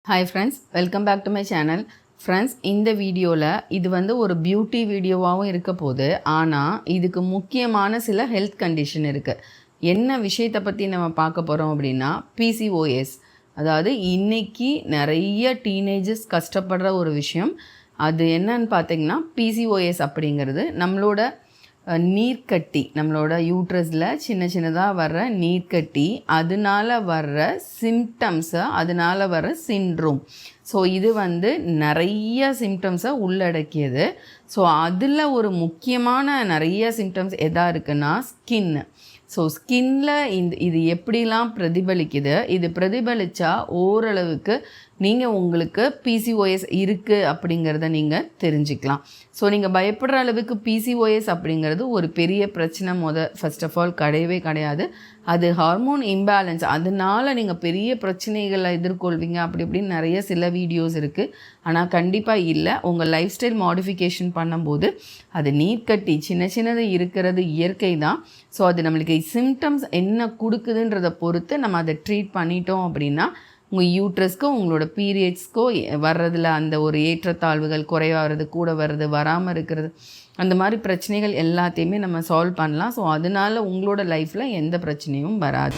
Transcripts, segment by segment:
Hi friends, welcome back to my channel. Friends, இந்த வீடியோவில் இது ஒரு பியூட்டி வீடியோவாகவும் இருக்க போது, ஆனால் இதுக்கு முக்கியமான சில ஹெல்த் கண்டிஷன் இருக்குது. என்ன விஷயத்தை பற்றி நம்ம பார்க்க போகிறோம் அப்படின்னா PCOS. அதாவது இன்றைக்கி நிறைய டீனேஜர்ஸ் கஷ்டப்படுற ஒரு விஷயம். அது என்னன்னு பார்த்தீங்கன்னா PCOS அப்படிங்கிறது நம்மளோட நீர்க்கட்டி, நம்மளோட யூட்ரஸில் சின்ன சின்னதாக வர்ற நீர்க்கட்டி, அதனால் வர்ற சிம்டம்ஸை, அதனால் வர்ற சிண்ட்ரோம். ஸோ இது நிறைய சிம்டம்ஸை உள்ளடக்கியது. ஸோ அதில் ஒரு முக்கியமான நிறைய சிம்டம்ஸ் எதாக இருக்குன்னா ஸ்கின்னு. ஸோ ஸ்கின்னில் இது எப்படிலாம் பிரதிபலிக்குது, இது பிரதிபலித்தா ஓரளவுக்கு நீங்கள் உங்களுக்கு PCOS இருக்குது அப்படிங்கிறத நீங்கள் தெரிஞ்சுக்கலாம். ஸோ நீங்கள் பயப்படுற அளவுக்கு PCOS அப்படிங்கிறது ஒரு பெரிய பிரச்சனை ஃபர்ஸ்ட் ஆஃப் ஆல் கிடையவே கிடையாது. அது ஹார்மோன் இம்பேலன்ஸ், அதனால நீங்கள் பெரிய பிரச்சனைகளை எதிர்கொள்வீங்க அப்படி இப்படின்னு நிறைய சில வீடியோஸ் இருக்குது. ஆனால் கண்டிப்பாக இல்லை. உங்கள் லைஃப் ஸ்டைல் மாடிஃபிகேஷன் பண்ணும்போது அது நீர்க்கட்டி சின்ன சின்னது இருக்கிறது இயற்கை தான். ஸோ அது நம்மளுக்கு சிம்டம்ஸ் என்ன கொடுக்குதுன்றதை பொறுத்து நம்ம அதை ட்ரீட் பண்ணிட்டோம் அப்படின்னா உங்கள் யூட்ரஸ்க்கோ உங்களோட பீரியட்ஸ்க்கோ வர்றதில் அந்த ஒரு ஏற்றத்தாழ்வுகள் குறைவாகிறது, கூட வர்றது, வராமல் இருக்கிறது, அந்த மாதிரி பிரச்சனைகள் எல்லாத்தையுமே நம்ம சால்வ் பண்ணலாம். ஸோ அதனால் உங்களோட லைஃப்பில் எந்த பிரச்சனையும் வராது.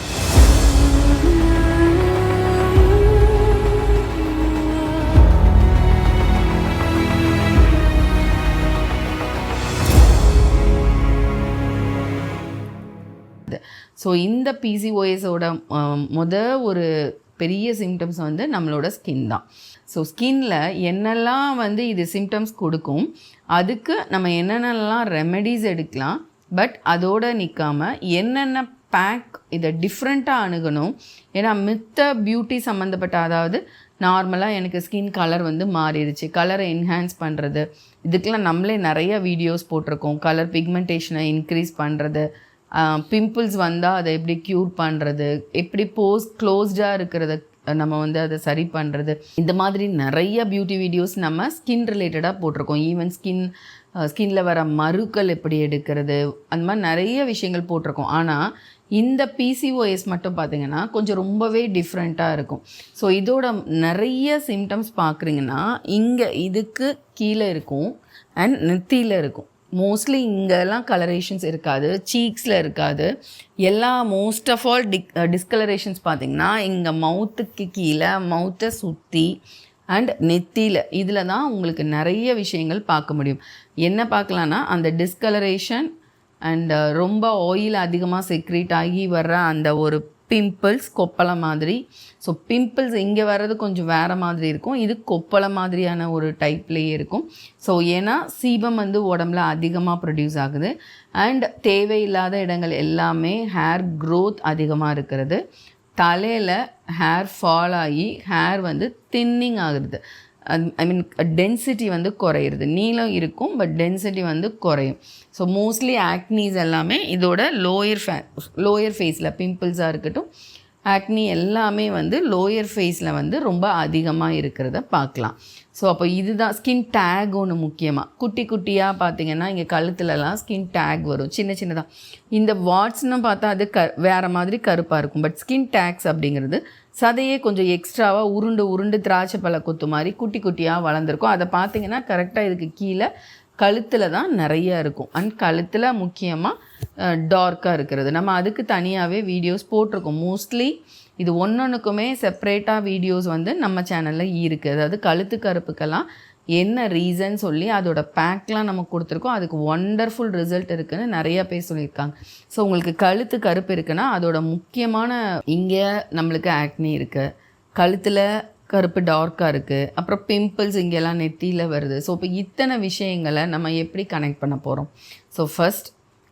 ஸோ இந்த PCOSோட ஒரு பெரிய சிம்டம்ஸ் நம்மளோட ஸ்கின் தான். ஸோ ஸ்கின்னில் என்னெல்லாம் இது சிம்டம்ஸ் கொடுக்கும், அதுக்கு நம்ம என்னென்னலாம் ரெமெடிஸ் எடுக்கலாம். பட் அதோடு நிற்காமல் என்னென்ன பேக் இதை டிஃப்ரெண்ட்டாக அணுகணும். ஏன்னா மித்த பியூட்டி சம்மந்தப்பட்ட, அதாவது நார்மலாக எனக்கு ஸ்கின் கலர் மாறிடுச்சு, கலரை என்ஹான்ஸ் பண்ணுறது, இதுக்கெலாம் நம்மளே நிறைய வீடியோஸ் போட்டிருக்கோம். கலர் பிக்மெண்டேஷனை இன்க்ரீஸ் பண்ணுறது, பிம்பிள்ஸ் வந்தால் அதை எப்படி க்யூர் பண்ணுறது, எப்படி க்ளோஸ்டாக இருக்கிறத நம்ம அதை சரி பண்ணுறது, இந்த மாதிரி நிறைய பியூட்டி வீடியோஸ் நம்ம ஸ்கின் ரிலேட்டடாக போட்டிருக்கோம். ஈவன் ஸ்கின்னில் வர மருக்கள் எப்படி எடுக்கிறது, அந்த மாதிரி நிறைய விஷயங்கள் போட்டிருக்கோம். ஆனால் இந்த PCOS மட்டும் பார்த்திங்கன்னா கொஞ்சம் ரொம்பவே டிஃப்ரெண்ட்டாக இருக்கும். ஸோ இதோட நிறைய சிம்டம்ஸ் பார்க்குறீங்கன்னா இங்கே இதுக்கு கீழே இருக்கும் அண்ட் நெத்தியில் இருக்கும். மோஸ்ட்லி இங்கெல்லாம் கலரேஷன்ஸ் இருக்காது, சீக்ஸில் இருக்காது. மோஸ்ட் ஆஃப் ஆல் டிஸ்கலரேஷன்ஸ் பார்த்திங்கன்னா இங்கே மவுத்துக்கு கீழே, மவுத்தை சுற்றி அண்ட் நெத்தியில், இதில் தான் உங்களுக்கு நிறைய விஷயங்கள் பார்க்க முடியும். என்ன பார்க்கலான்னா அந்த டிஸ்கலரேஷன் அண்ட் ரொம்ப ஆயில் அதிகமாக செக்ரீட் ஆகி வர்ற அந்த ஒரு பிம்பிள்ஸ், கொப்பளை மாதிரி. ஸோ பிம்பிள்ஸ் இங்கே வர்றது கொஞ்சம் வேறு மாதிரி இருக்கும், இது கொப்பளை மாதிரியான ஒரு டைப்லேயே இருக்கும். ஸோ ஏன்னா சீபம் உடம்புல அதிகமாக ப்ரொடியூஸ் ஆகுது அண்ட் தேவையில்லாத இடங்கள் எல்லாமே ஹேர் க்ரோத் அதிகமாக இருக்கிறது. தலையில் ஹேர் ஃபால் ஆகி ஹேர் தின்னிங் ஆகுது. ஐ மீன் டென்சிட்டி குறையிறது. நீளம் இருக்கும் பட் டென்சிட்டி குறையும். ஸோ மோஸ்ட்லி ஆக்னீஸ் எல்லாமே இதோட லோயர் ஃபேஸில், பிம்பிள்ஸாக இருக்கட்டும், ஆக்னி எல்லாமே லோயர் ஃபேஸில் ரொம்ப அதிகமாக இருக்கிறத பார்க்கலாம். ஸோ அப்போ இதுதான் ஸ்கின் டேக். ஒன்று முக்கியமாக குட்டி குட்டியாக பார்த்திங்கன்னா இங்கே கழுத்துலலாம் ஸ்கின் டேக் வரும், சின்ன சின்னதாக. இந்த வாட்ஸ்னு பார்த்தா அது வேறு மாதிரி கருப்பாக இருக்கும். பட் ஸ்கின் டேக்ஸ் அப்படிங்கிறது சதையே கொஞ்சம் எக்ஸ்ட்ராவாக உருண்டு திராட்சை பழ கொத்து மாதிரி குட்டி குட்டியாக வளர்ந்துருக்கும். அதை பார்த்திங்கன்னா கரெக்டாக இதுக்கு கீழே கழுத்தில் தான் நிறையா இருக்கும். அண்ட் கழுத்தில் முக்கியமாக டார்க்காக இருக்கிறது. நம்ம அதுக்கு தனியாகவே வீடியோஸ் போட்டிருக்கோம். மோஸ்ட்லி இது ஒன்றுக்குமே செப்ரேட்டாக வீடியோஸ் நம்ம சேனலில் இருக்குது. அதாவது கழுத்து கருப்புக்கெல்லாம் என்ன ரீசன் சொல்லி அதோட பேக்லாம் நம்ம கொடுத்துருக்கோம். அதுக்கு ஒண்டர்ஃபுல் ரிசல்ட் இருக்குதுன்னு நிறையா பேர் சொல்லியிருக்காங்க. ஸோ உங்களுக்கு கழுத்து கருப்பு இருக்குன்னா அதோட முக்கியமான, இங்கே நம்மளுக்கு ஆக்னி இருக்குது, கழுத்தில் கருப்பு டார்க்காக இருக்குது, அப்புறம் பிம்பிள்ஸ் இங்கெல்லாம் நெத்தியில் வருது. ஸோ இப்போ இத்தனை விஷயங்களை நம்ம எப்படி கனெக்ட் பண்ண போகிறோம்? ஸோ ஃபர்ஸ்ட்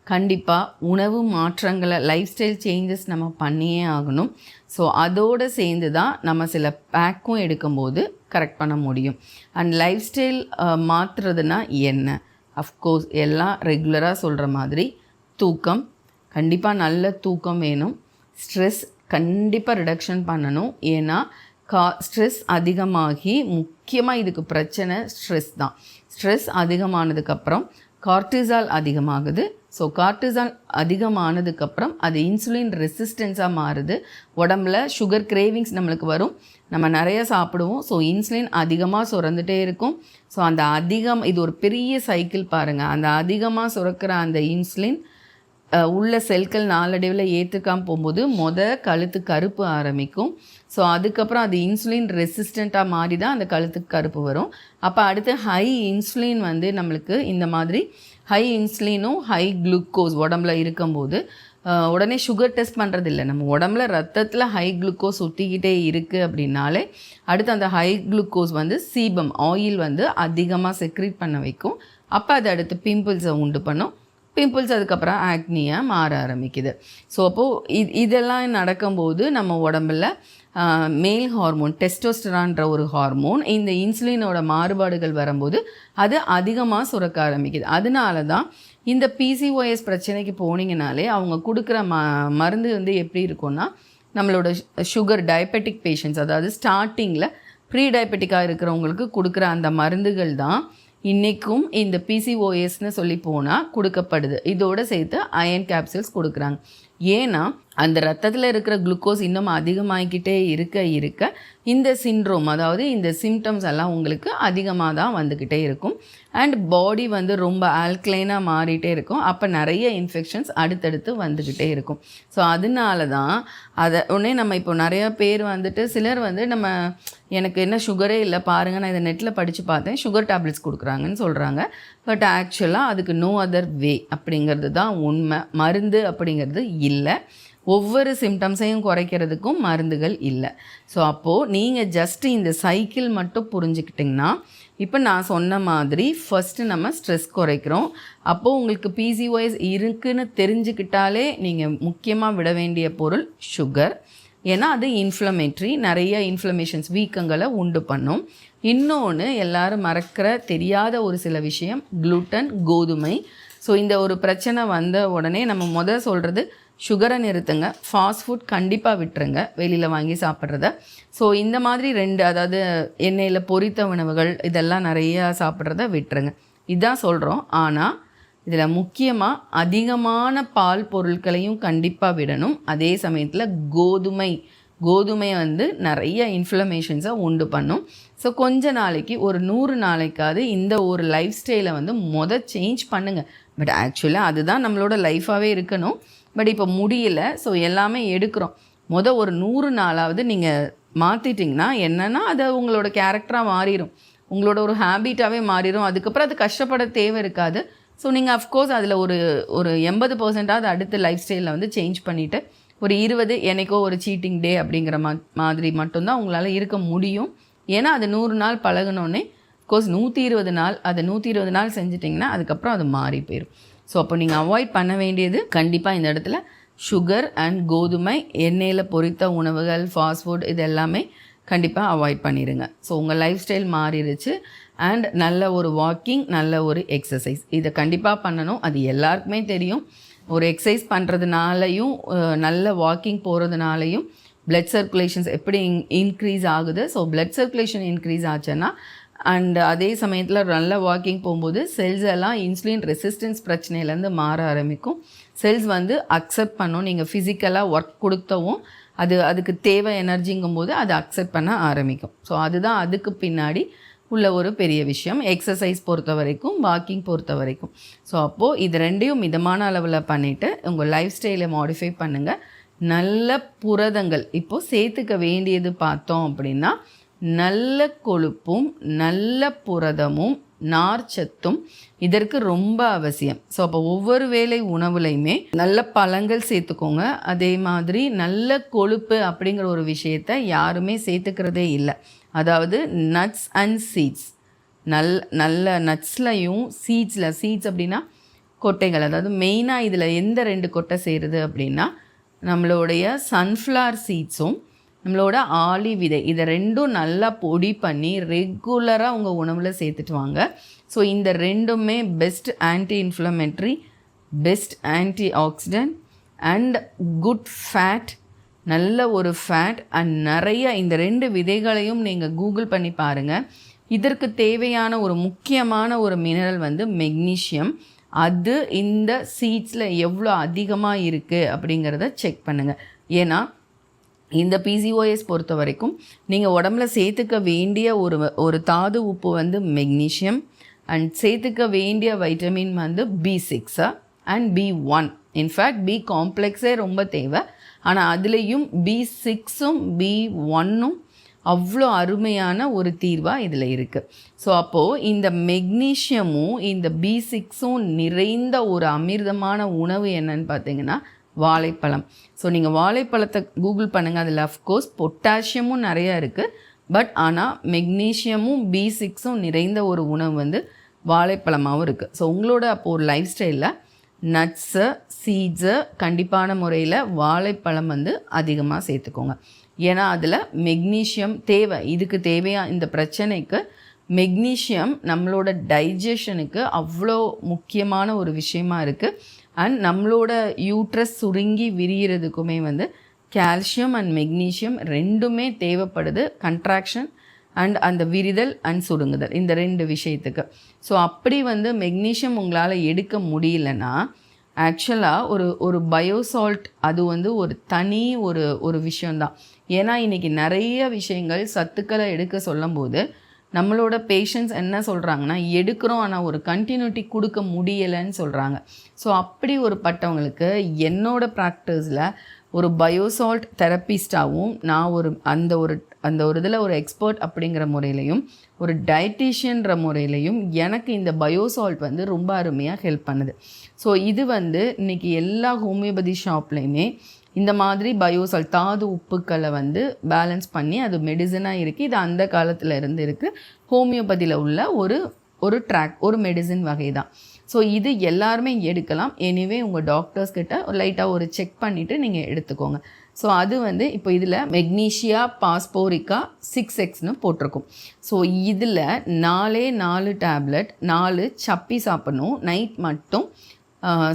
கண்டிப்பாக உணவு மாற்றங்களை, லைஃப் ஸ்டைல் சேஞ்சஸ் நம்ம பண்ணியே ஆகணும். ஸோ அதோடு சேர்ந்து தான் நம்ம சில பேக்கும் எடுக்கும்போது கரெக்ட் பண்ண முடியும். அண்ட் லைஃப் ஸ்டைல் மாற்றுறதுனா என்ன? அஃப்கோர்ஸ் எல்லாம் ரெகுலராக சொல்கிற மாதிரி தூக்கம், கண்டிப்பாக நல்ல தூக்கம் வேணும். ஸ்ட்ரெஸ் கண்டிப்பாக ரிடக்ஷன் பண்ணணும். ஏன்னா ஸ்ட்ரெஸ் அதிகமாகி, முக்கியமாக இதுக்கு பிரச்சனை ஸ்ட்ரெஸ் தான். ஸ்ட்ரெஸ் அதிகமானதுக்கப்புறம் கார்டிசால் அதிகமாகுது. ஸோ கார்டிசால் அதிகமானதுக்கப்புறம் அது இன்சுலின் ரெசிஸ்டன்ஸாக மாறுது. உடம்புல சுகர் கிரேவிங்ஸ் நம்மளுக்கு வரும், நம்ம நிறைய சாப்பிடுவோம். ஸோ இன்சுலின் அதிகமாக சுரந்துகிட்டே இருக்கும். ஸோ அந்த இது ஒரு பெரிய சைக்கிள் பாருங்கள். அந்த அதிகமாக சுரக்கிற அந்த இன்சுலின் உள்ள செல்கள் நாளடைவில் ஏற்றுக்காமல் போகும்போது கழுத்து கருப்பு ஆரம்பிக்கும். ஸோ அதுக்கப்புறம் அது இன்சுலின் ரெசிஸ்டண்ட்டாக மாறி தான் அந்த கழுத்துக்கு கருப்பு வரும். அப்போ அடுத்து ஹை இன்சுலின் நம்மளுக்கு இந்த மாதிரி ஹை இன்சுலினும் ஹை குளுக்கோஸ் உடம்புல இருக்கும்போது உடனே சுகர் டெஸ்ட் பண்ணுறதில்ல. நம்ம உடம்புல ரத்தத்தில் ஹை குளுக்கோஸ் சுற்றிக்கிட்டே இருக்குது அப்படின்னாலே அடுத்து அந்த ஹை குளுக்கோஸ் சீபம் ஆயில் அதிகமாக செக்ரீட் பண்ண வைக்கும். அப்போ அது அடுத்து பிம்பிள்ஸை உண்டு பண்ணும். பிம்பிள்ஸ் அதுக்கப்புறம் ஆக்னியாக மாற ஆரம்பிக்குது. ஸோ அப்போது இதெல்லாம் நடக்கும்போது நம்ம உடம்புல மேல் ஹார்மோன் டெஸ்டோஸ்டரான்ற ஒரு ஹார்மோன் இந்த இன்சுலினோட மாறுபாடுகள் வரும்போது அது அதிகமாக சுரக்க ஆரம்பிக்குது. அதனால தான் இந்த பிசிஓஎஸ் பிரச்சனைக்கு போனீங்கனாலே அவங்க கொடுக்குற மருந்து எப்படி இருக்கும்னா, நம்மளோட சுகர் டயபெட்டிக் பேஷண்ட்ஸ், அதாவது ஸ்டார்டிங்கில் ப்ரீ டயபெட்டிக்காக இருக்கிறவங்களுக்கு கொடுக்குற அந்த மருந்துகள் தான் இன்றைக்கும் இந்த பிசிஓஎஸ்ன்னு சொல்லி போனால் கொடுக்கப்படுது. இதோடு சேர்த்து அயன் கேப்சூல்ஸ் கொடுக்குறாங்க. ஏன்னா அந்த ரத்தத்தில் இருக்கிற குளுக்கோஸ் இன்னும் அதிகமாகிக்கிட்டே இருக்க இந்த சிண்ட்ரோம், அதாவது இந்த சிம்டம்ஸ் எல்லாம் உங்களுக்கு அதிகமாக தான் வந்துக்கிட்டே இருக்கும். அண்ட் பாடி ரொம்ப ஆல்கலைனாக மாறிட்டே இருக்கும். அப்போ நிறைய இன்ஃபெக்ஷன்ஸ் அடுத்தடுத்து வந்துக்கிட்டே இருக்கும். ஸோ அதனால தான் அதை உடனே நம்ம இப்போ நிறையா பேர் சிலர் நம்ம எனக்கு என்ன சுகரே இல்லை பாருங்கள், நான் இதை நெட்டில் படித்து பார்த்தேன், சுகர் டேப்லெட்ஸ் கொடுக்குறாங்கன்னு சொல்கிறாங்க. பட் ஆக்சுவலாக அதுக்கு நோ அதர் வே அப்படிங்கிறது தான் உண்மை. மருந்து அப்படிங்கிறது இல்லை. ஒவ்வொரு சிம்டம்ஸையும் குறைக்கிறதுக்கும் மருந்துகள் இல்லை. ஸோ அப்போது நீங்கள் ஜஸ்ட்டு இந்த சைக்கிள் மட்டும் புரிஞ்சுக்கிட்டிங்கன்னா, இப்போ நான் சொன்ன மாதிரி ஃபஸ்ட்டு நம்ம ஸ்ட்ரெஸ் குறைக்கிறோம். அப்போது உங்களுக்கு பிசிஓஎஸ் இருக்குன்னு தெரிஞ்சுக்கிட்டாலே நீங்கள் முக்கியமாக விட வேண்டிய பொருள் சுகர். ஏன்னா அது இன்ஃப்ளமேட்ரி, நிறைய இன்ஃப்ளமேஷன்ஸ் வீக்கங்களை உண்டு பண்ணும். இன்னொன்று எல்லாரும் மறக்கிற தெரியாத ஒரு சில விஷயம், குளுட்டன், கோதுமை. ஸோ இந்த ஒரு பிரச்சனை வந்த உடனே நம்ம சொல்கிறது சுகரை நிறுத்துங்க, ஃபாஸ்ட் ஃபுட் கண்டிப்பாக விட்டுருங்க, வெளியில் வாங்கி சாப்பிட்றத. ஸோ இந்த மாதிரி அதாவது எண்ணெயில் பொரித்த உணவுகள் இதெல்லாம் நிறையா சாப்பிட்றத விட்டுருங்க, இதுதான் சொல்கிறோம். ஆனால் இதில் முக்கியமாக அதிகமான பால் பொருட்களையும் கண்டிப்பாக விடணும். அதே சமயத்தில் கோதுமை நிறைய இன்ஃப்ளமேஷன்ஸை உண்டு பண்ணும். ஸோ கொஞ்ச நாளைக்கு ஒரு 100 நாளைக்காவது இந்த ஒரு லைஃப் ஸ்டைலை சேஞ்ச் பண்ணுங்கள். பட் ஆக்சுவலாக அதுதான் நம்மளோட லைஃபாகவே இருக்கணும். பட் இப்போ முடியல. ஸோ எல்லாமே எடுக்கிறோம். ஒரு 100 நாளாவது நீங்கள் மாற்றிட்டிங்கன்னா என்னென்னா அது உங்களோட கேரக்டராக மாறிடும், உங்களோட ஒரு ஹேபிட்டாகவே மாறிடும். அதுக்கப்புறம் அது கஷ்டப்பட தேவை இருக்காது. ஸோ நீங்கள் அஃப்கோர்ஸ் அதில் ஒரு 80% அடுத்த லைஃப் ஸ்டைலில் சேஞ்ச் பண்ணிவிட்டு ஒரு 20 எனக்கோ ஒரு சீட்டிங் டே அப்படிங்கிற மாதிரி மட்டும்தான் உங்களால் இருக்க முடியும். ஏன்னா அது 100 நாள் பழகினோடனே கோர்ஸ் 120 நாள், அதை 120 நாள் செஞ்சிட்டிங்கன்னா அதுக்கப்புறம் அது மாறி போயிடும். ஸோ அப்போ நீங்கள் அவாய்ட் பண்ண வேண்டியது கண்டிப்பாக இந்த இடத்துல சுகர் அண்ட் கோதுமை, எண்ணெயில் பொரித்த உணவுகள், ஃபாஸ்ட் ஃபுட், இது எல்லாமே கண்டிப்பாக அவாய்ட் பண்ணிடுங்க. ஸோ உங்கள் லைஃப் ஸ்டைல் மாறிடுச்சு. அண்ட் நல்ல ஒரு வாக்கிங், நல்ல ஒரு எக்ஸசைஸ், இதை கண்டிப்பாக பண்ணணும். அது எல்லாருக்குமே தெரியும். ஒரு எக்ஸசைஸ் பண்ணுறதுனாலையும் நல்ல வாக்கிங் போகிறதுனாலையும் பிளட் சர்க்குலேஷன்ஸ் எப்படி இன்க்ரீஸ் ஆகுது. ஸோ பிளட் சர்க்குலேஷன் இன்க்ரீஸ் ஆச்சுன்னா அண்ட் அதே சமயத்தில் நல்ல வாக்கிங் போகும்போது செல்ஸ் எல்லாம் இன்சுலின் ரெசிஸ்டன்ஸ் பிரச்சனையிலேருந்து மாற ஆரம்பிக்கும். செல்ஸ் அக்செப்ட் பண்ணும். நீங்கள் ஃபிசிக்கலாக ஒர்க் கொடுத்தவும் அதுக்கு தேவை எனர்ஜிங்கும்போது அது அக்செப்ட் பண்ண ஆரம்பிக்கும். ஸோ அதுதான் அதுக்கு பின்னாடி உள்ள ஒரு பெரிய விஷயம், எக்ஸசைஸ் பொறுத்த வரைக்கும், வாக்கிங் பொறுத்த வரைக்கும். ஸோ அப்போது இது ரெண்டையும் மிதமான அளவில் பண்ணிவிட்டு உங்கள் லைஃப் ஸ்டைலை மாடிஃபை பண்ணுங்கள். நல்ல புரதங்கள் இப்போது சேர்த்துக்க வேண்டியது பார்த்தோம் அப்படின்னா, நல்ல கொழுப்பும் நல்ல புரதமும் நார்ச்சத்தும் இதற்கு ரொம்ப அவசியம். ஸோ அப்போ ஒவ்வொரு வேளை உணவுலையுமே நல்ல பழங்கள் சேர்த்துக்கோங்க. அதே மாதிரி நல்ல கொழுப்பு அப்படிங்கிற ஒரு விஷயத்தை யாருமே சேர்த்துக்கிறதே இல்லை. அதாவது நட்ஸ் அண்ட் சீட்ஸ், நல்ல நட்ஸ்லையும் சீட்ஸ் அப்படின்னா கொட்டைகள், அதாவது மெயினாக இதில் எந்த 2 கொட்டை சேருது அப்படின்னா நம்மளுடைய சன்ஃப்ளவர் சீட்ஸும் நம்மளோட ஆளி விதை, இதை 2ம் நல்லா பொடி பண்ணி ரெகுலராக உங்கள் உணவில் சேர்த்துட்டு வாங்க. ஸோ இந்த 2மே best anti inflammatory, best antioxidant and good fat, நல்ல ஒரு ஃபேட் அண்ட் நிறைய. இந்த 2 விதைகளையும் நீங்கள் கூகுள் பண்ணி பாருங்கள். இதற்கு தேவையான ஒரு முக்கியமான ஒரு மினரல் மெக்னீஷியம். அது இந்த சீட்ஸில் எவ்வளோ அதிகமாக இருக்குது அப்படிங்கிறத செக் பண்ணுங்கள். ஏன்னா இந்த PCOS பொறுத்த வரைக்கும் நீங்கள் உடம்புல சேர்த்துக்க வேண்டிய ஒரு தாது உப்பு வந்து மெக்னீஷியம், அண்ட் சேர்த்துக்க வேண்டிய வைட்டமின் வந்து B6 and B1. In fact B காம்ப்ளெக்ஸே ரொம்ப தேவை. ஆனால் அதுலேயும் B6ம் B1ம் அவ்வளோ அருமையான ஒரு தீர்வாக இதில் இருக்குது. ஸோ அப்போது இந்த மெக்னீஷியமும் இந்த B6ம் நிறைந்த ஒரு அமிர்தமான உணவு என்னன்னு பார்த்தீங்கன்னா வாழைப்பழம். ஸோ நீங்கள் வாழைப்பழத்தை கூகுள் பண்ணுங்கள், அதில் அஃப்கோர்ஸ் பொட்டாசியமும் நிறையா இருக்குது. பட் ஆனால் மெக்னீஷியமும் B6ம் நிறைந்த ஒரு உணவு வந்து வாழைப்பழமாகவும் இருக்குது. ஸோ உங்களோட அப்போது ஒரு லைஃப் ஸ்டைலில் நட்ஸு சீட்ஸு கண்டிப்பான முறையில் வாழைப்பழம் வந்து அதிகமாக சேர்த்துக்கோங்க. ஏன்னா அதில் மெக்னீஷியம் தேவை. இதுக்கு தேவையாக இந்த பிரச்சனைக்கு மெக்னீஷியம் நம்மளோட டைஜஷனுக்கு அவ்வளோ முக்கியமான ஒரு விஷயமா இருக்குது. அண்ட் நம்மளோட யூட்ரஸ் சுருங்கி விரிகிறதுக்குமே வந்து கால்சியம் அண்ட் மெக்னீஷியம் ரெண்டுமே தேவைப்படுது. கண்ட்ராக்ஷன் அண்ட் அந்த விரிதல் அண்ட் சுருங்குதல், இந்த 2 விஷயத்துக்கு. ஸோ அப்படி வந்து மெக்னீஷியம் உங்களால் எடுக்க முடியலன்னா ஆக்சுவலாக ஒரு பயோசால்ட் அது வந்து ஒரு தனி ஒரு விஷயந்தான். ஏன்னா இன்றைக்கி நிறைய விஷயங்கள் சத்துக்களை எடுக்க சொல்லும்போது நம்மளோட பேஷண்ட்ஸ் என்ன சொல்கிறாங்கன்னா எடுக்கிறோம் ஆனால் ஒரு கண்டினியூட்டி கொடுக்க முடியலைன்னு சொல்கிறாங்க. ஸோ அப்படி ஒரு பட்டவங்களுக்கு என்னோடய ப்ராக்டிஸில் ஒரு பயோசால்ட் தெரப்பிஸ்டாகவும் நான் அந்த ஒரு இதில் ஒரு எக்ஸ்பர்ட் அப்படிங்கிற முறையிலையும் ஒரு டயட்டீஷியன்ற முறையிலையும் எனக்கு இந்த பயோசால்ட் வந்து ரொம்ப அருமையாக ஹெல்ப் பண்ணுது. ஸோ இது வந்து இன்றைக்கி எல்லா ஹோமியோபதி ஷாப்லேயுமே இந்த மாதிரி பயோசால்ட் தாது உப்புக்களை வந்து பேலன்ஸ் பண்ணி அது மெடிசனாக இருக்குது. இது அந்த காலத்தில் இருந்து இருக்குது. ஹோமியோபதியில் உள்ள ஒரு மெடிசன் வகை தான். ஸோ இது எல்லாருமே எடுக்கலாம். எனிவே உங்கள் டாக்டர்ஸ்கிட்ட லைட்டாக ஒரு செக் பண்ணிவிட்டு நீங்கள் எடுத்துக்கோங்க. ஸோ அது வந்து இப்போ இதில் மெக்னீஷியா பாஸ்போரிக்கா 6Xன்னு போட்டிருக்கும். ஸோ இதில் 4 டேப்லெட் 4 சப்பி சாப்பிடணும் நைட் மட்டும்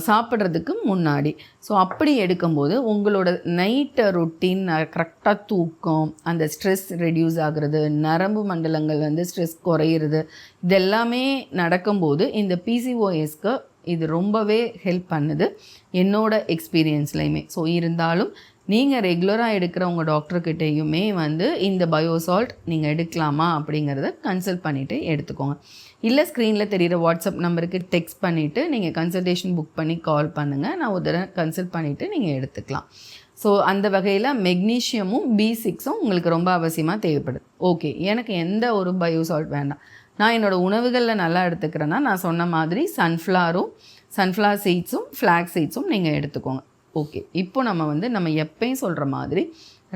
சாப்பிட்றதுக்கு முன்னாடி. ஸோ அப்படி எடுக்கும்போது உங்களோட நைட்டு ரொட்டீன் கரெக்டாக தூக்கம், அந்த ஸ்ட்ரெஸ் ரெடியூஸ் ஆகிறது, நரம்பு மண்டலங்கள் வந்து ஸ்ட்ரெஸ் குறையிறது, இதெல்லாமே நடக்கும்போது இந்த PCOSக்கு இது ரொம்பவே ஹெல்ப் பண்ணுது என்னோட எக்ஸ்பீரியன்ஸ்லையுமே. ஸோ இருந்தாலும் நீங்கள் ரெகுலராக எடுக்கிற உங்கள் டாக்டர்கிட்டையுமே வந்து இந்த பயோசால்ட் நீங்கள் எடுக்கலாமா அப்படிங்கிறத கன்சல்ட் பண்ணிவிட்டு எடுத்துக்கோங்க. இல்லை ஸ்க்ரீனில் தெரிகிற வாட்ஸ்அப் நம்பருக்கு டெக்ஸ்ட் பண்ணிவிட்டு நீங்கள் கன்சல்டேஷன் புக் பண்ணி கால் பண்ணுங்கள். நான் ஒரு தடவை கன்சல்ட் பண்ணிவிட்டு நீங்கள் எடுத்துக்கலாம். ஸோ அந்த வகையில் மெக்னீஷியமும் B6ம் உங்களுக்கு ரொம்ப அவசியமாக தேவைப்படுது. ஓகே, எனக்கு எந்த ஒரு பயோசால்ட் வேண்டாம், நான் என்னோடய உணவுகளில் நல்லா எடுத்துக்கிறேன்னா நான் சொன்ன மாதிரி சன்ஃப்ளவர் சீட்ஸும் ஃப்ளாக்ஸ் சீட்ஸும் நீங்கள் எடுத்துக்கோங்க. ஓகே, இப்போ நம்ம எப்பயும் சொல்கிற மாதிரி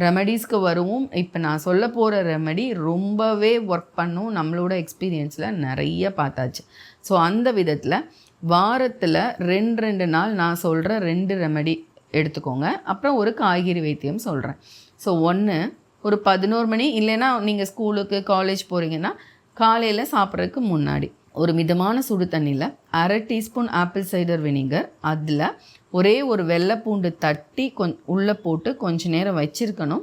ரெமடிஸ்க்கு வருவோம். இப்போ நான் சொல்ல போகிற ரெமடி ரொம்பவே ஒர்க் பண்ணும், நம்மளோட எக்ஸ்பீரியன்ஸில் நிறைய பார்த்தாச்சு. ஸோ அந்த விதத்தில் வாரத்தில் 2 நாள் நான் சொல்கிற 2 ரெமடி எடுத்துக்கோங்க. அப்புறம் ஒரு காய்கறி வைத்தியம் சொல்கிறேன். ஸோ ஒன்று ஒரு 11 மணி, இல்லைன்னா நீங்கள் ஸ்கூலுக்கு காலேஜ் போகிறீங்கன்னா காலையில் சாப்பிட்றதுக்கு முன்னாடி ஒரு மிதமான சுடு தண்ணியில் 1/2 டீஸ்பூன் ஆப்பிள் சைடர் வினிகர், அதில் ஒரே ஒரு வெள்ளைப்பூண்டு தட்டி உள்ளே போட்டு கொஞ்ச நேரம் வச்சுருக்கணும்.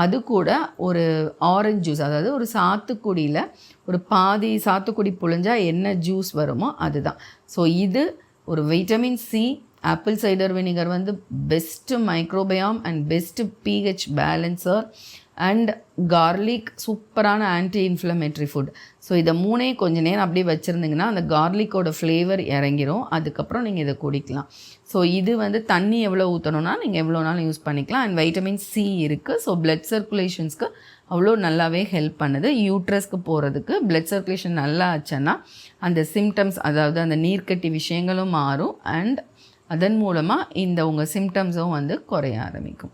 அது கூட ஒரு ஆரஞ்சு ஜூஸ், அதாவது ஒரு சாத்துக்குடியில் ஒரு பாதி சாத்துக்குடி புழிஞ்சால் என்ன ஜூஸ் வருமோ அதுதான். ஸோ இது ஒரு vitamin C, apple cider vinegar வந்து best microbiome and best pH balancer, and garlic சூப்பரான ஆன்டி இன்ஃப்ளமேட்ரி ஃபுட். ஸோ இதை 3 கொஞ்சம் நேரம் அப்படியே வச்சுருந்திங்கன்னா அந்த கார்லிக்கோட ஃப்ளேவர் இறங்கிரும். அதுக்கப்புறம் நீங்கள் இதை குடிக்கலாம். ஸோ இது வந்து தண்ணி எவ்வளோ ஊற்றணுன்னா நீங்கள் எவ்வளோ நாளும் யூஸ் பண்ணிக்கலாம். அண்ட் வைட்டமின் C இருக்குது. ஸோ பிளட் சர்க்குலேஷன்ஸ்க்கு அவ்வளோ நல்லாவே ஹெல்ப் பண்ணுது. யூட்ரஸ்க்கு போகிறதுக்கு பிளட் சர்க்குலேஷன் நல்லா ஆச்சுன்னா அந்த சிம்டம்ஸ், அதாவது அந்த நீர்க்கட்டி விஷயங்களும் மாறும். அண்ட் அதன் மூலமாக இந்த உங்கள் சிம்டம்ஸும் வந்து குறைய ஆரம்பிக்கும்.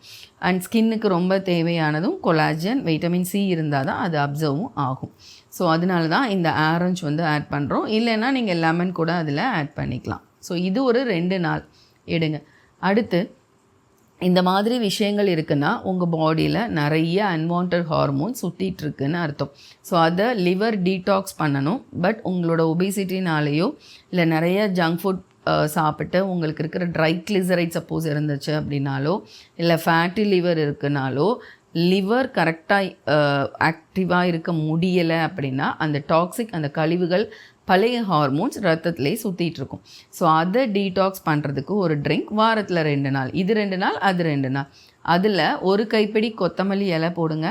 அண்ட் ஸ்கின்னுக்கு ரொம்ப தேவையானதும் கொலாஜன், வைட்டமின் C இருந்தால் தான் அது அப்சர்வும் ஆகும். ஸோ அதனால தான் இந்த ஆரஞ்சு வந்து ஆட் பண்ணுறோம். இல்லைன்னா நீங்கள் லெமன் கூட அதில் ஆட் பண்ணிக்கலாம். ஸோ இது ஒரு 2 நாள் எடுங்க. அடுத்து இந்த மாதிரி விஷயங்கள் இருக்குன்னா உங்கள் பாடியில் நிறைய அன்வான்ட் ஹார்மோன் சுற்றிட்டுருக்குன்னு அர்த்தம். ஸோ அதை லிவர் டீடாக்ஸ் பண்ணணும். பட் உங்களோட ஒபிசிட்டினாலேயோ இல்லை நிறைய ஜங்க் ஃபுட் சாப்பிட்டு உங்களுக்கு இருக்கிற ட்ரை கிளிசரைட் சப்போஸ் இருந்துச்சு அப்படின்னாலோ, இல்லை ஃபேட்டி லிவர் இருக்குனாலோ, லிவர் கரெக்டாக ஆக்டிவாக இருக்க முடியலை அப்படின்னா அந்த டாக்ஸிக், அந்த கழிவுகள் பழைய ஹார்மோன்ஸ் ரத்தத்திலே சுற்றிட்டுருக்கும். ஸோ அதை டீடாக்ஸ் பண்ணுறதுக்கு ஒரு ட்ரிங்க் வாரத்தில் 2 நாள், இது 2 நாள் அது 2 நாள். அதில் ஒரு கைப்பிடி கொத்தமல்லி இலை போடுங்க,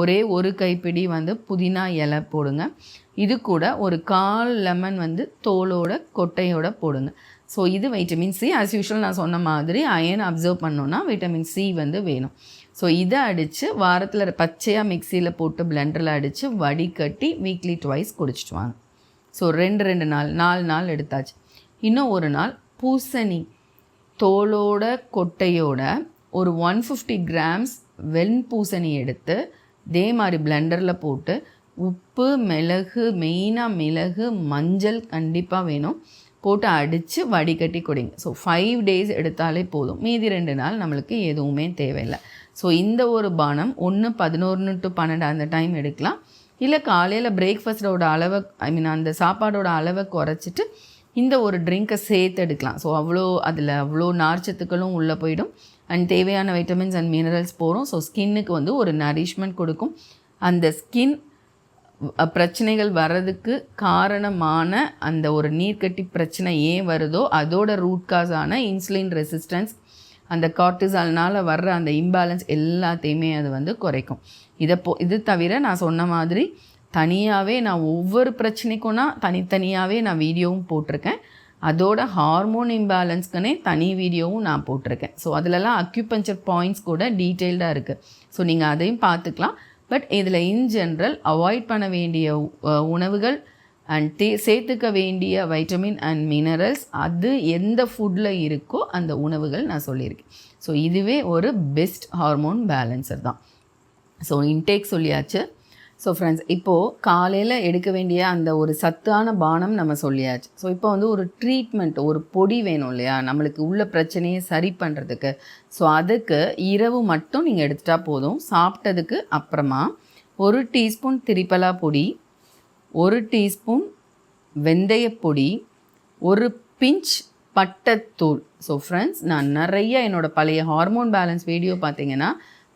ஒரே ஒரு கைப்பிடி புதினா இலை போடுங்க. இது கூட ஒரு 1/4 லெமன் தோலோட கொட்டையோட போடுங்க. ஸோ இது வைட்டமின் சி. ஆஸ் யூஷுவல் நான் சொன்ன மாதிரி அயன் அப்சர்வ் பண்ணோன்னா வைட்டமின் சி வேணும். ஸோ இதை அடித்து வாரத்தில் பச்சையாக மிக்சியில் போட்டு பிளெண்டரில் அடித்து வடிகட்டி வீக்லி 2 குடிச்சிட்டு வாங்க. ஸோ 2 நாள் 4 நாள் எடுத்தாச்சு. இன்னும் ஒரு நாள் பூசணி தோலோட கொட்டையோட ஒரு 150 கிராம்ஸ் வெண்பூசணி எடுத்து இதே மாதிரி பிளெண்டரில் போட்டு உப்பு, மிளகு, மெயினாக மிளகு, மஞ்சள் கண்டிப்பாக வேணும், போட்டு அடித்து வடிகட்டி குடிங்க. ஸோ 5 days எடுத்தாலே போதும். மீதி 2 நாள் நம்மளுக்கு எதுவுமே தேவையில்லை. ஸோ இந்த ஒரு பானம் 11 to 12 அந்த டைம் எடுக்கலாம். இல்லை காலையில் பிரேக்ஃபாஸ்ட்டோட அளவை அந்த சாப்பாடோட அளவை குறைச்சிட்டு இந்த ஒரு ட்ரிங்க்கை சேர்த்து எடுக்கலாம். ஸோ அதில் அவ்வளோ நார்ச்சத்துக்களும் உள்ளே போயிடும் அண்ட் தேவையான வைட்டமின்ஸ் அண்ட் மினரல்ஸ் போகிறோம். ஸோ ஸ்கின்னுக்கு ஒரு நரிஷ்மெண்ட் கொடுக்கும். அந்த ஸ்கின் பிரச்சனைகள் வர்றதுக்கு காரணமான அந்த ஒரு நீர்க்கட்டி பிரச்சனை ஏன் வருதோ அதோட ரூட் காஸான இன்சுலின் ரெசிஸ்டன்ஸ், அந்த கார்டிசால்னால் வர்ற அந்த இம்பேலன்ஸ் எல்லாத்தையுமே அது குறைக்கும். இது தவிர நான் சொன்ன மாதிரி தனியாகவே நான் ஒவ்வொரு பிரச்சனைக்கும்னா தனித்தனியாகவே நான் வீடியோவும் போட்டிருக்கேன். அதோட ஹார்மோன் இம்பேலன்ஸ்க்குனே தனி வீடியோவும் நான் போட்டிருக்கேன். ஸோ அதிலலாம் அக்யூபஞ்சர் பாயிண்ட்ஸ் கூட டீட்டெயில்டாக இருக்குது. ஸோ நீங்கள் அதையும் பார்த்துக்கலாம். பட் இதில் இன் ஜென்ரல் அவாய்ட் பண்ண வேண்டிய உணவுகள் அண்ட் சேர்த்துக்க வேண்டிய வைட்டமின் அண்ட் மினரல்ஸ் அது எந்த ஃபுட்டில் இருக்கோ அந்த உணவுகள் நான் சொல்லியிருக்கேன். ஸோ இதுவே ஒரு பெஸ்ட் ஹார்மோன் பேலன்சர் தான். ஸோ இன்டேக் சொல்லியாச்சு. ஸோ ஃப்ரெண்ட்ஸ், இப்போது காலையில் எடுக்க வேண்டிய அந்த ஒரு சத்தான பானம் நம்ம சொல்லியாச்சு. ஸோ இப்போ ஒரு ட்ரீட்மெண்ட், ஒரு பொடி வேணும் இல்லையா நம்மளுக்கு உள்ள பிரச்சனையை சரி பண்ணுறதுக்கு. ஸோ அதுக்கு இரவு மட்டும் நீங்கள் எடுத்துட்டா போதும். சாப்பிட்டதுக்கு அப்புறமா 1 டீஸ்பூன் திரிபலா பொடி, 1 டீஸ்பூன் வெந்தயப்பொடி, 1 பிஞ்ச் பட்டைத்தூள். ஸோ ஃப்ரெண்ட்ஸ், நான் நிறைய என்னோடய பழைய ஹார்மோன் பேலன்ஸ் வீடியோ பார்த்தீங்கன்னா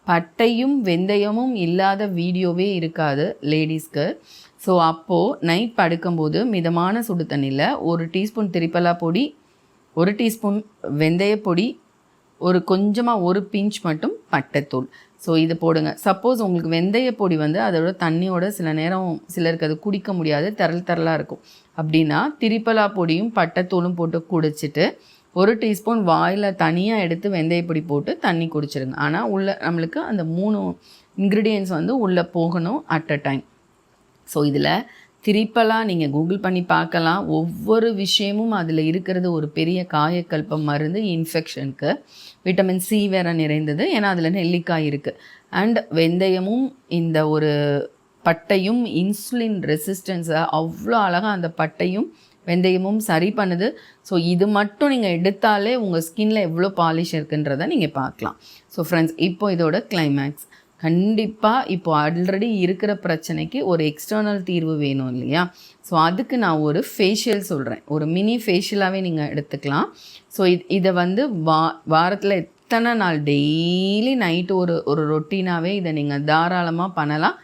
பட்டையும் வெந்தயமும் இல்லாத வீடியோவே இருக்காது லேடிஸ்க்கு. ஸோ அப்போது நைட் படுக்கும்போது மிதமான சுடு தண்ணியில் 1 டீஸ்பூன் திரிபலா பொடி, 1 டீஸ்பூன் வெந்தயப்பொடி, கொஞ்சமாக 1 பிஞ்ச் மட்டும் பட்டைத்தூள். ஸோ இது போடுங்க. சப்போஸ் உங்களுக்கு வெந்தயப்பொடி அதோட தண்ணியோட சில நேரம் சிலருக்கு அது குடிக்க முடியாது, தரலாக இருக்கும் அப்படின்னா திரிபலா பொடியும் பட்டைத்தூளும் போட்டு குடிச்சிட்டு 1 டீஸ்பூன் வாயில் தனியாக எடுத்து வெந்தயப்பொடி போட்டு தண்ணி குடிச்சிருங்க. ஆனால் நம்மளுக்கு அந்த 3 இன்க்ரீடியன்ட்ஸ் உள்ளே போகணும் அட் அ டைம். ஸோ இதில் திரிபலா நீங்கள் கூகுள் பண்ணி பார்க்கலாம். ஒவ்வொரு விஷயமும் அதில் இருக்கிறது ஒரு பெரிய காயக்கல்ப மருந்து இன்ஃபெக்ஷனுக்கு. விட்டமின் சி வேறு நிறைந்தது, ஏன்னா அதில் நெல்லிக்காய் இருக்குது. அண்ட் வெந்தயமும் இந்த ஒரு பட்டையும் இன்சுலின் ரெசிஸ்டன்ஸை அவ்வளோ அழகாக அந்த பட்டையும் வெந்தயமும் சரி பண்ணுது. ஸோ இது மட்டும் நீங்கள் எடுத்தாலே உங்கள் ஸ்கின்னில் எவ்வளோ பாலிஷ் இருக்குன்றதை நீங்கள் பார்க்கலாம். ஸோ ஃப்ரெண்ட்ஸ், இப்போ இதோட கிளைமேக்ஸ் கண்டிப்பாக இப்போ ஆல்ரெடி இருக்கிற பிரச்சனைக்கு ஒரு எக்ஸ்டர்னல் தீர்வு வேணும் இல்லையா? ஸோ அதுக்கு நான் ஒரு ஃபேஷியல் சொல்கிறேன். ஒரு மினி ஃபேஷியலாகவே நீங்கள் எடுத்துக்கலாம். ஸோ இதை வாரத்தில் எத்தனை நாள் டெய்லி நைட்டு ஒரு ரொட்டீனாகவே இதை நீங்கள் தாராளமாக பண்ணலாம்.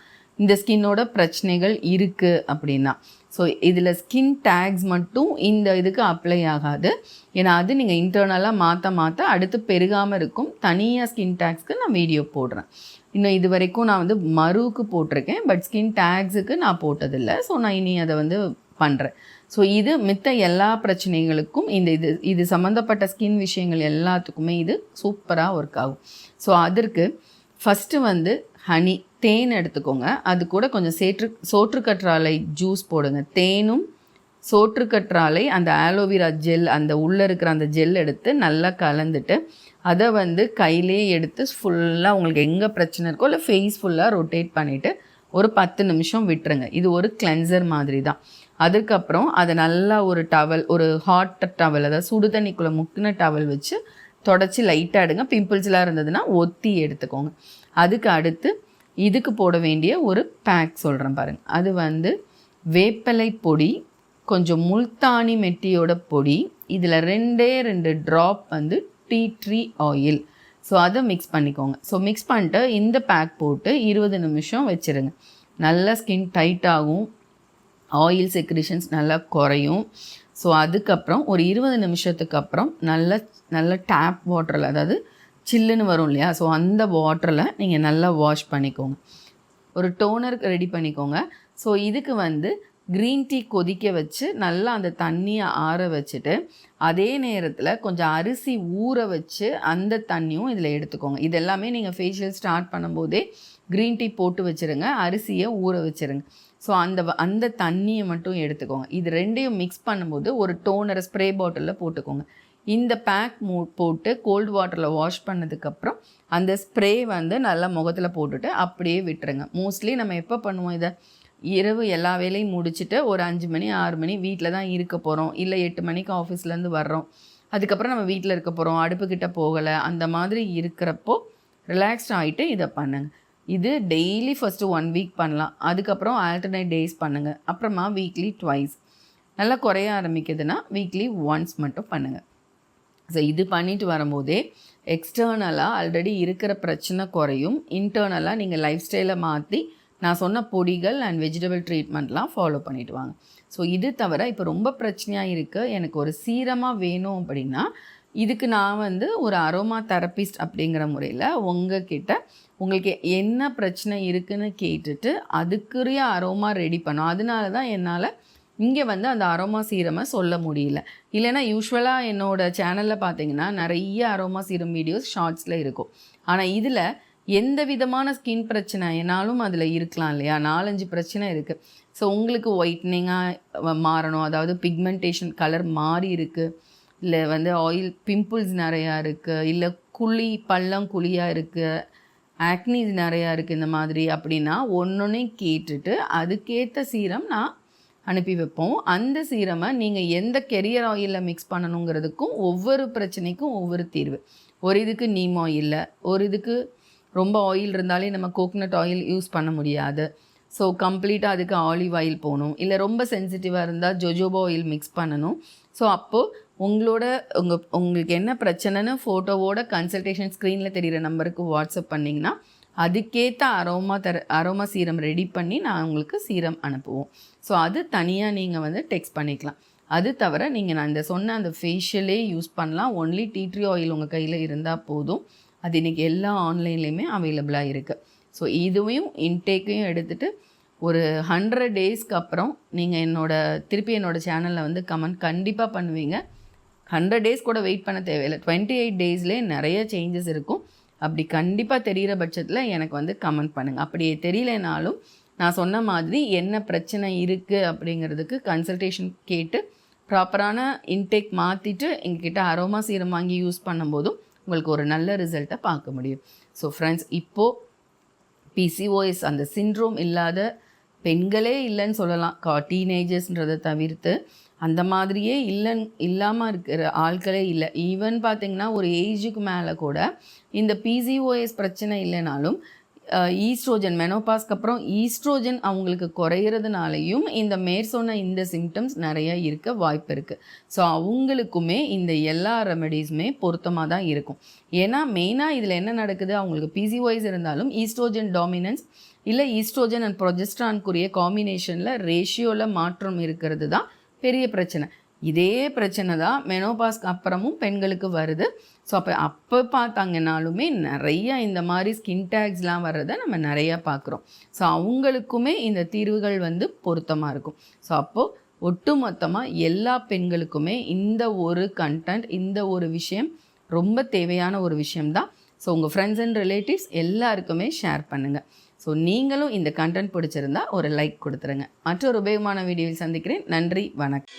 இந்த ஸ்கின்னோட பிரச்சனைகள் இருக்குது அப்படின்னா. ஸோ இதில் ஸ்கின் டேக்ஸ் மட்டும் இந்த இதுக்கு அப்ளை ஆகாது. ஏன்னா அது நீங்கள் இன்டர்னலாக மாற்ற அடுத்து பெருகாமல் இருக்கும். தனியாக ஸ்கின் டேக்ஸ்க்கு நான் வீடியோ போடுறேன். இன்னும் இது வரைக்கும் நான் மருவுக்கு போட்டிருக்கேன், பட் ஸ்கின் டேக்ஸுக்கு நான் போட்டதில்லை. ஸோ நான் இனி அதை பண்ணுறேன். ஸோ இது மித்த எல்லா பிரச்சனைகளுக்கும் இது சம்மந்தப்பட்ட ஸ்கின் விஷயங்கள் எல்லாத்துக்குமே இது சூப்பராக ஒர்க் ஆகும். ஸோ அதற்கு ஃபஸ்ட்டு ஹனி, தேன் எடுத்துக்கோங்க. அது கூட கொஞ்சம் சோற்றுக்கற்றாழை ஜூஸ் போடுங்க. தேனும் சோற்றுக்கற்றாழை, அந்த ஆலோவேரா ஜெல், அந்த உள்ளே இருக்கிற அந்த ஜெல் எடுத்து நல்லா கலந்துட்டு அதை கையிலே எடுத்து ஃபுல்லாக உங்களுக்கு எங்கே பிரச்சனை இருக்கோ இல்லை ஃபேஸ் ஃபுல்லாக ரொட்டேட் பண்ணிவிட்டு ஒரு 10 நிமிஷம் விட்டுருங்க. இது ஒரு கிளென்சர் மாதிரி தான். அதுக்கப்புறம் அதை நல்லா ஒரு டவல், ஒரு ஹாட் டவல், அதாவது சுடு தண்ணிக்குள்ளே முக்கின டவல் வச்சு தொடச்சி லைட்டாக எடுங்க. பிம்பிள்ஸ்லாம் இருந்ததுன்னா ஒத்தி எடுத்துக்கோங்க. அதுக்கு அடுத்து இதுக்கு போட வேண்டிய ஒரு பேக் சொல்கிறேன் பாருங்கள். அது வேப்பிலை பொடி, கொஞ்சம் முல்தானி மெட்டியோட பொடி, இதில் 2 drop tea tree oil. So அதை மிக்ஸ் பண்ணிக்கோங்க. ஸோ மிக்ஸ் பண்ணிட்டு இந்த பேக் போட்டு 20 நிமிஷம் வச்சுருங்க. நல்லா ஸ்கின் டைட் ஆகும். ஆயில் செக்ரிஷன்ஸ் நல்லா குறையும். ஸோ அதுக்கப்புறம் ஒரு 20 நிமிஷத்துக்கு அப்புறம் நல்ல டேப் வாட்டரில், அதாவது சில்லுன்னு வரும் இல்லையா, ஸோ அந்த வாட்டரில் நீங்கள் நல்லா வாஷ் பண்ணிக்கோங்க. ஒரு டோனர் ரெடி பண்ணிக்கோங்க. ஸோ இதுக்கு வந்து க்ரீன் டீ கொதிக்க வச்சு நல்லா அந்த தண்ணியை ஆற வச்சுட்டு, அதே நேரத்தில் கொஞ்சம் அரிசி ஊற வச்சு அந்த தண்ணியும் இதில் எடுத்துக்கோங்க. இது எல்லாமே நீங்கள் ஃபேஷியல் ஸ்டார்ட் பண்ணும்போதே க்ரீன் டீ போட்டு வச்சுருங்க, அரிசியை ஊற வச்சுருங்க. ஸோ அந்த தண்ணியை மட்டும் எடுத்துக்கோங்க. இது ரெண்டையும் மிக்ஸ் பண்ணும்போது ஒரு டோனரை ஸ்ப்ரே பாட்டிலில் போட்டுக்கோங்க. இந்த பேக் போட்டு கோல்டு வாட்டரில் வாஷ் பண்ணதுக்கப்புறம் அந்த ஸ்ப்ரே வந்து நல்லா முகத்தில் போட்டுட்டு அப்படியே விட்டுருங்க. மோஸ்ட்லி நம்ம எப்போ பண்ணுவோம் இதை, இரவு எல்லா வேலையும் முடிச்சுட்டு ஒரு 5 மணி 6 மணி வீட்டில் தான் இருக்க போகிறோம், இல்லை 8 மணிக்கு ஆஃபீஸ்லேருந்து வர்றோம், அதுக்கப்புறம் நம்ம வீட்டில் இருக்க போகிறோம், அடுப்புக்கிட்ட போகலை, அந்த மாதிரி இருக்கிறப்போ ரிலாக்ஸ்ட் ஆகிட்டு இதை பண்ணுங்கள். இது டெய்லி ஃபஸ்ட்டு 1 வீக் பண்ணலாம். அதுக்கப்புறம் ஆல்டர்னேட் டேஸ் பண்ணுங்கள். அப்புறமா வீக்லி ட்வைஸ். நல்லா குறைய ஆரம்பிக்குதுன்னா வீக்லி ஒன்ஸ் மட்டும் பண்ணுங்கள். ஸோ இது பண்ணிட்டு வரும்போதே எக்ஸ்டர்னலாக ஆல்ரெடி இருக்கிற பிரச்சனை குறையும். இன்டர்னலாக நீங்கள் லைஃப் ஸ்டைலை மாற்றி நான் சொன்ன பொடிகள் அண்ட் வெஜிடபிள் ட்ரீட்மெண்ட்லாம் ஃபாலோ பண்ணிவிட்டு வாங்க. ஸோ இது தவிர இப்போ ரொம்ப பிரச்சனையாக இருக்குது, எனக்கு ஒரு சீரமாக வேணும் அப்படின்னா, இதுக்கு நான் வந்து ஒரு அரோமா தெரபிஸ்ட் அப்படிங்கிற முறையில் உங்களுக்கு என்ன பிரச்சனை இருக்குதுன்னு கேட்டுட்டு அதுக்குரிய அரோமா ரெடி பண்ணோம். அதனால தான் என்னால் இங்கே வந்து அந்த அரோமா சீரமை சொல்ல முடியல. இல்லைனா யூஸ்வலாக என்னோடய சேனலில் பார்த்தீங்கன்னா நிறைய அரோமா சீரம் வீடியோஸ் ஷார்ட்ஸில் இருக்கும். ஆனால் இதில் எந்த விதமான ஸ்கின் பிரச்சனைனாலும் அதில் இருக்கலாம் இல்லையா, 4-5 பிரச்சனை இருக்குது. ஸோ உங்களுக்கு ஒயிட்னிங்காக மாறணும், அதாவது பிக்மெண்டேஷன் கலர் மாறி இருக்குது, இல்லை வந்து ஆயில் பிம்பிள்ஸ் நிறையா இருக்குது, இல்லை பள்ளங்குழியாக இருக்குது, ஆக்னிஸ் நிறையா இருக்குது, இந்த மாதிரி அப்படின்னா ஒன்றொன்றையும் கேட்டுட்டு அதுக்கேற்ற சீரம் நான் அனுப்பி வைப்போம். அந்த சீரமை நீங்கள் எந்த கெரியர் ஆயிலில் மிக்ஸ் பண்ணணுங்கிறதுக்கும் ஒவ்வொரு பிரச்சனைக்கும் ஒவ்வொரு தீர்வு. ஒரு இதுக்கு நீம் ஆயிலில், ஒரு இதுக்கு ரொம்ப ஆயில் இருந்தாலே நம்ம கோகனட் ஆயில் யூஸ் பண்ண முடியாது, ஸோ கம்ப்ளீட்டாக அதுக்கு ஆலிவ் ஆயில் போகணும், இல்லை ரொம்ப சென்சிட்டிவாக இருந்தால் ஜொஜோபா ஆயில் மிக்ஸ் பண்ணணும். ஸோ அப்போது உங்களுக்கு என்ன பிரச்சனைன்னு ஃபோட்டோவோட கன்சல்டேஷன் ஸ்க்ரீனில் தெரிகிற நம்பருக்கு வாட்ஸ்அப் பண்ணிங்கன்னா அதுக்கேற்ற அரோமா சீரம் ரெடி பண்ணி நான் உங்களுக்கு சீரம் அனுப்புவோம். ஸோ அது தனியாக நீங்கள் வந்து டெக்ஸ்ட் பண்ணிக்கலாம். அது தவிர நீங்கள் நான் சொன்ன அந்த ஃபேஷியலே யூஸ் பண்ணலாம். ஒன்லி டீ ட்ரீ ஆயில் உங்கள் கையில் இருந்தால் போதும். அது இன்றைக்கி எல்லா ஆன்லைன்லேயுமே அவைலபிளாக இருக்குது. ஸோ இதுவையும் இன்டேக்கையும் எடுத்துகிட்டு ஒரு 100 டேஸ்க்கு அப்புறம் நீங்கள் திருப்பி என்னோடய சேனலில் வந்து கமெண்ட் கண்டிப்பாக பண்ணுவீங்க. 100 டேஸ் கூட வெயிட் பண்ண தேவையில்லை, 28 டேஸ்லேயே நிறைய சேஞ்சஸ் இருக்கும். அப்படி கண்டிப்பாக தெரிகிற பட்சத்தில் எனக்கு வந்து கமெண்ட் பண்ணுங்கள். அப்படியே தெரியலனாலும் நான் சொன்ன மாதிரி என்ன பிரச்சனை இருக்குது அப்படிங்கிறதுக்கு கன்சல்டேஷன் கேட்டு ப்ராப்பரான இன்டேக் மாற்றிட்டு எங்ககிட்ட அரோமா சீரம் வாங்கி யூஸ் பண்ணும்போதும் உங்களுக்கு ஒரு நல்ல ரிசல்ட்டை பார்க்க முடியும். ஸோ ஃப்ரெண்ட்ஸ், இப்போது PCOS அந்த சிண்ட்ரோம் இல்லாத பெண்களே இல்லைன்னு சொல்லலாம். டீனேஜர்ஸ்ன்றதை தவிர்த்து அந்த மாதிரியே இல்லாமல் இருக்கிற ஆட்களே இல்லை. ஈவன் பார்த்திங்கன்னா ஒரு ஏஜுக்கு மேலே கூட இந்த PCOS பிரச்சனை இல்லைனாலும் ஈஸ்ட்ரோஜன் மெனோபாஸ்க்கு அப்புறம் ஈஸ்ட்ரோஜன் அவங்களுக்கு குறையிறதுனாலையும் இந்த சொன்ன இந்த சிம்டம்ஸ் நிறைய இருக்க வாய்ப்பு இருக்குது. ஸோ அவங்களுக்குமே இந்த எல்லா ரெமெடிஸுமே பொருத்தமாக தான் இருக்கும். ஏன்னா மெயினாக இதில் என்ன நடக்குது, அவங்களுக்கு PCOS இருந்தாலும் ஈஸ்ட்ரோஜன் டாமினன்ஸ் இல்லை ஈஸ்ட்ரோஜன் அண்ட் ப்ரொஜெஸ்ட்ரான்குரிய காம்பினேஷனில் ரேஷியோவில் மாற்றம் இருக்கிறது தான் பெரிய பிரச்சனை. இதே பிரச்சனை தான் மெனோபாஸ்க்கு அப்புறமும் பெண்களுக்கு வருது. ஸோ அப்போ பார்த்தாங்கனாலுமே நிறைய இந்த மாதிரி ஸ்கின் டேக்ஸ்லாம் வர்றதை நம்ம நிறையா பார்க்குறோம். ஸோ அவங்களுக்குமே இந்த தீர்வுகள் வந்து பொருத்தமாக இருக்கும். ஸோ அப்போது ஒட்டுமொத்தமாக எல்லா பெண்களுக்குமே இந்த ஒரு கண்டென்ட், இந்த ஒரு விஷயம் ரொம்ப தேவையான ஒரு விஷயம்தான். ஸோ உங்கள் ஃப்ரெண்ட்ஸ் அண்ட் ரிலேட்டிவ்ஸ் எல்லாருக்குமே ஷேர் பண்ணுங்கள். ஸோ நீங்களும் இந்த கண்டென்ட் பிடிச்சிருந்தா ஒரு லைக் கொடுத்துருங்க. மற்றொரு உபயோகமான வீடியோவில் சந்திக்கிறேன். நன்றி, வணக்கம்.